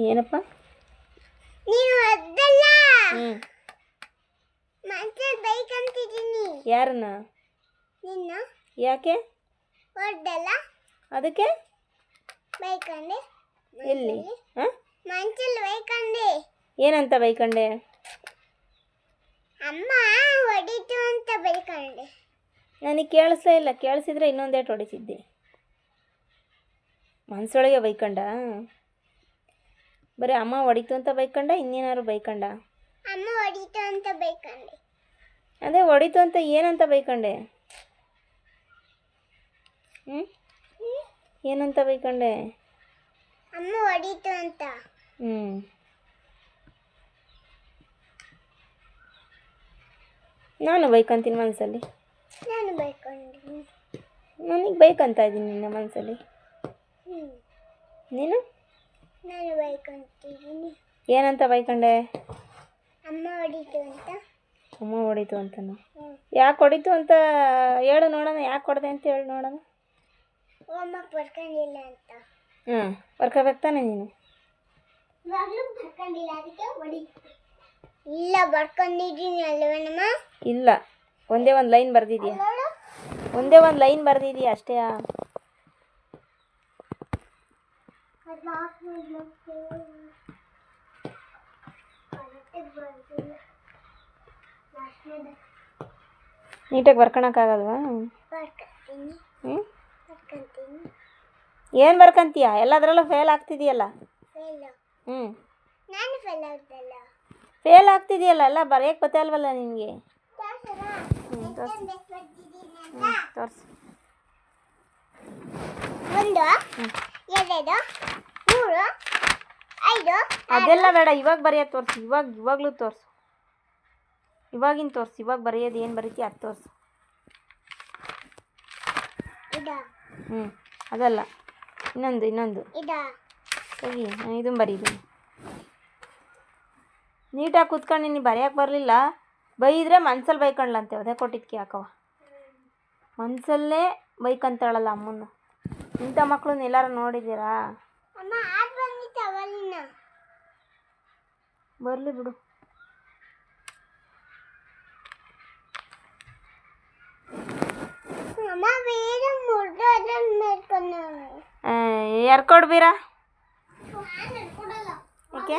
ಏನಪ್ಪ ನೀನು ಅದಲ್ಲ ಹ್ಞೂ ಮತ್ತೆ ಬೈಕಂತಿದ್ದೀನಿ. ಯಾರನ್ನ? ನಿನ್ನ ಯಾಕೆ? ಹೊಡ್ದಲ್ಲ ಅದಕ್ಕೆ ಬೈಕಂಡೆ. ಎಲ್ಲಿ? ಹಾಂ, ಮಂಚಲ್ಲಿ ಬೈಕಂಡೆ. ಏನಂತ ಬೈಕಂಡೆ? ಅಮ್ಮ ಹೊಡಿತು ಅಂತ ಬೈಕಂಡೆ. ನನಗೆ ಕೇಳಿಸ್ಲೇ ಇಲ್ಲ. ಕೇಳಿಸಿದ್ರೆ ಇನ್ನೊಂದೇಟು ಹೊಡಿತಿದ್ದೆ. ಮನಸ್ಸೊಳಗೆ ಬೈಕಂಡ? ಬರೀ ಅಮ್ಮ ಹೊಡಿತು ಅಂತ ಬೈಕಂಡ, ಇನ್ನೇನಾದ್ರು ಬೈಕಂಡ? ಅಮ್ಮ ಹೊಡಿತು ಅಂತ ಬೈಕಂಡೆ. ಅದೇ ಹೊಡಿತು ಅಂತ ಏನಂತ ಬೈಕಂಡೆ? ಹ್ಞೂ, ಏನಂತ ಬೈಕಂಡೆ? ಅಮ್ಮ ಹೊಡಿತು ಅಂತ. ಹ್ಞೂ, ನಾನು ಬೈಕಂತೀನಿ ಮನಸ್ಸಲ್ಲಿ. ನಾನು ಬೈಕೊಂಡಿದ್ದೀನಿ. ನನಗೆ ಬೈಕಂತ ಇದ್ದೀನಿ ನಿನ್ನ ಮನಸ್ಸಲ್ಲಿ. ನೀನು? ನಾನು ಬೈಕೊಂತಿದ್ದೀನಿ. ಏನಂತ ಬೈಕಂಡೆ? ಅಮ್ಮ ಹೊಡಿತು ಅಂತ. ಅಮ್ಮ ಹೊಡಿತು ಅಂತನಾ? ಯಾಕೆ ಹೊಡಿತು ಅಂತ ಹೇಳು ನೋಡೋಣ. ಯಾಕೆ ಹೊಡೆದೆ ಅಂತ ಹೇಳಿ ನೋಡೋಣ. ಹೋಮ್ವರ್ಕ್ ಬರ್ಕೊಂಡಿಲ್ಲ ಅಂತ. ಹ್ಞೂ, ಬರ್ಕೋಬೇಕು ತಾನೆ ನೀನು? ಇವಾಗಲೂ ಬರ್ಕೊಂಡಿಲ್ಲ, ಅದಕ್ಕೆ ಹೊಡಿತು. ಇಲ್ಲ, ಬರ್ಕೊಂಡಿದ್ದೀನಿ ಅಲ್ವೇನಮ್ಮ? ಇಲ್ಲ, ಒಂದೇ ಒಂದು ಲೈನ್ ಬರೆದಿದ್ಯಾ? ಒಂದೇ ಒಂದು ಲೈನ್ ಬರೆದಿದ್ಯಾ ಅಷ್ಟೇ? ನೀಟಾಗಿ ಬರ್ಕೊಳಕ್ಕಾಗಲ್ವಾ? ಹ್ಞೂ, ಏನು ಬರ್ಕಂತೀಯ? ಎಲ್ಲದರಲ್ಲೂ ಫೇಲ್ ಆಗ್ತಿದೆಯಲ್ಲ. ಹ್ಞೂ, ನಾನು ಫೇಲ್ ಆಗ್ತಲ್ಲ. ಫೇಲ್ ಆಗ್ತಿದೆಯಲ್ಲ. ಎಲ್ಲ ಬರೆಯೋಕ್ಕೆ ಬತ್ತಲ್ವಲ್ಲ ನಿನಗೆ? ಹ್ಞೂ, ತೋರಿಸು. ಹ್ಞೂ, ತೋರಿಸು. 1 2 3 5 ಅದೆಲ್ಲ ಬೇಡ, ಇವಾಗ ಬರೆಯೋದು ತೋರಿಸು. ಇವಾಗಲೂ ತೋರಿಸು. ಇವಾಗಿನ ತೋರಿಸು. ಇವಾಗ ಬರೆಯೋದು ಏನು ಬರೀತೀಯ ಅದು ತೋರಿಸು. ಹ್ಞೂ, ಅದಲ್ಲ, ಇನ್ನೊಂದು ಸರಿ. ನಾನು ಇದನ್ನು ಬರೀತೀನಿ. ನೀಟಾಗಿ ಕೂತ್ಕೊಂಡು ನೀನು ಬರೆಯೋಕ್ಕೆ ಬರಲಿಲ್ಲ. ಬೈದರೆ ಮನ್ಸಲ್ಲಿ ಬೈಕೊಂಡ್ಲಂತೆ. ಅದೇ ಕೊಟ್ಟಿದ್ದಕ್ಕೆ ಯಾಕವ ಮನಸ್ಸಲ್ಲೇ ಬೈಕಂತಾಳಲ್ಲ ಅಮ್ಮನ. ಇಂಥ ಮಕ್ಕಳನ್ನ ಎಲ್ಲರೂ ನೋಡಿದ್ದೀರಾ? ಬರಲಿ ಬಿಡು. ಎರ್ಕೊಡು ಬೀರ. ಯಾಕೆ?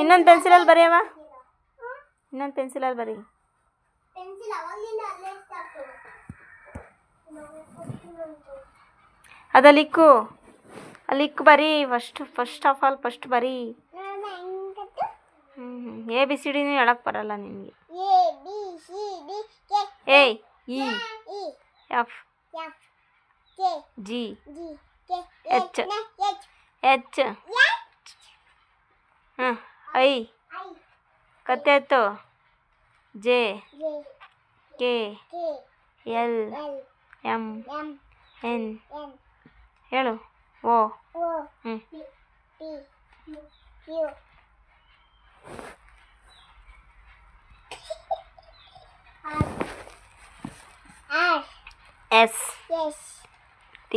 ಇನ್ನೊಂದು ಪೆನ್ಸಿಲಲ್ಲಿ ಬರೆಯವ. ಇನ್ನೊಂದು ಪೆನ್ಸಿಲಲ್ಲಿ ಬರೀ. ಅದಲ್ಲಿ ಇಕ್ಕು. ಅಲ್ಲಿ ಇಕ್ಕು ಬರೀ. ಫಸ್ಟ್ ಆಫ್ ಆಲ್ ಬರೀ. ABCD ಹೇಳಕ್ಕೆ ಬರಲ್ಲ ನಿನಗೆ. A E F G H ಹಾಂ I ಕತ್ತೆ ಎತ್ತು J K L M N ಹೇಳು. O ಹ್ಞೂ S T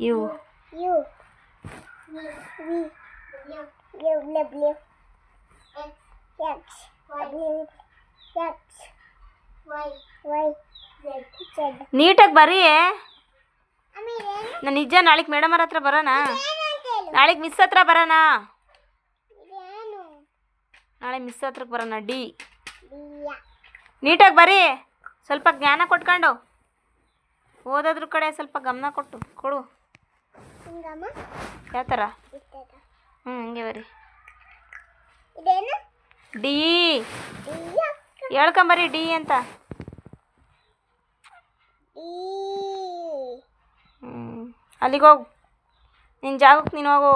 U ನೀಟಾಗಿ ಬರೀ. ನಾನು ನಿಜ ನಾಳೆಗೆ ಮೇಡಮ್ ಅವ್ರ ಹತ್ರ ಬರೋಣ. ನಾಳೆಗೆ ಮಿಸ್ ಹತ್ರ ಬರೋಣ. ನಾಳೆ ಮಿಸ್ ಹತ್ರಕ್ಕೆ ಬರೋಣ. D ನೀಟಾಗಿ ಬರೀ. ಸ್ವಲ್ಪ ಜ್ಞಾನ ಕೊಟ್ಕೊಂಡು ಓದೋದ್ರ ಕಡೆ ಸ್ವಲ್ಪ ಗಮನ ಕೊಡು. ಯಾವ ಥರ? ಹಂಗೆ ಬರೀ. D ಹೇಳ್ಕೊಂಬರಿ. D ಅಂತ. ಅಲ್ಲಿಗೆ ಹೋಗು. ನಿನ್ನ ಜಾಗಕ್ಕೆ ನೀನು ಹೋಗು.